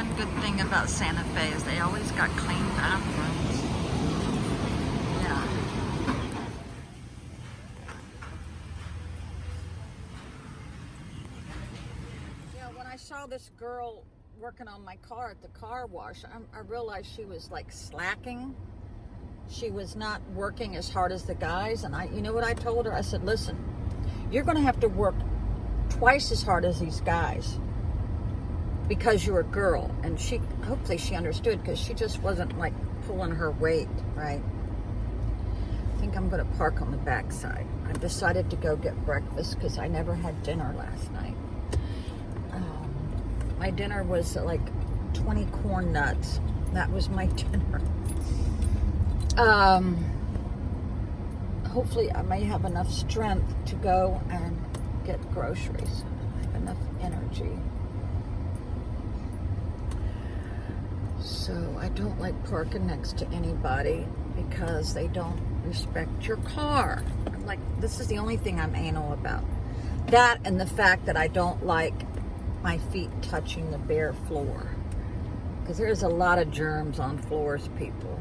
one good thing about Santa Fe is they always got clean bathrooms. Yeah. Yeah, when I saw this girl working on my car at the car wash, I realized she was like slacking. She was not working as hard as the guys. And you know what I told her? I said, listen, you're going to have to work twice as hard as these guys because you're a girl. And hopefully she understood, because she just wasn't like pulling her weight, right? I think I'm going to park on the backside. I decided to go get breakfast because I never had dinner last night. My dinner was like 20 corn nuts. That was my dinner. Hopefully I may have enough strength to go and get groceries. I have enough energy. So I don't like parking next to anybody because they don't respect your car. I'm like, this is the only thing I'm anal about. That and the fact that I don't like my feet touching the bare floor. Because there's a lot of germs on floors, people.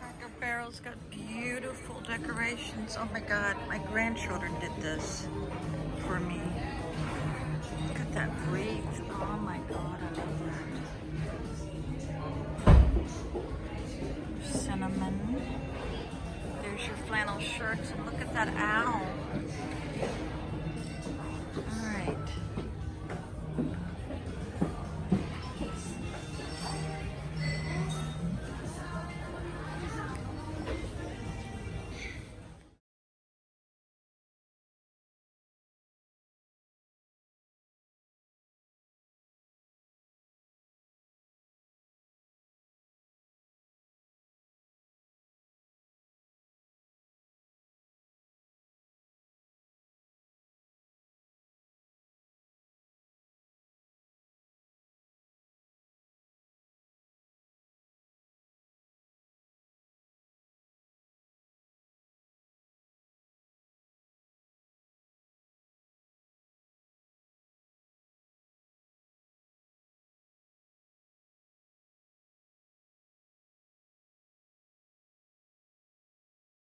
Cracker Barrel's got beautiful decorations. Oh my God, my grandchildren did this for me. Look at that wreath. Oh my God, I love that. Cinnamon. There's your flannel shirts, and look at that owl. All right.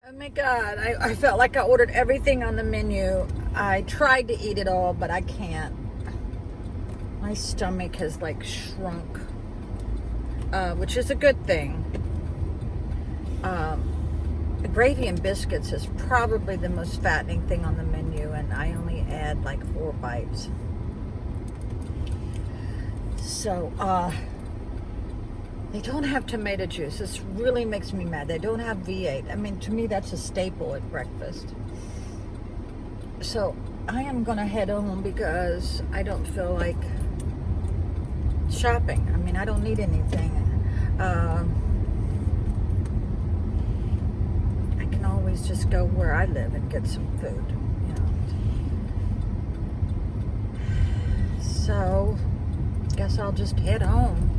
Oh my God, I felt like I ordered everything on the menu. I tried to eat it all, but I can't. My stomach has like shrunk, which is a good thing. The gravy and biscuits is probably the most fattening thing on the menu, and I only add like 4 bites. So, they don't have tomato juice. This really makes me mad. They don't have V8. I mean, to me, that's a staple at breakfast. So I am going to head home because I don't feel like shopping. I mean, I don't need anything. I can always just go where I live and get some food, you know. So, guess I'll just head home.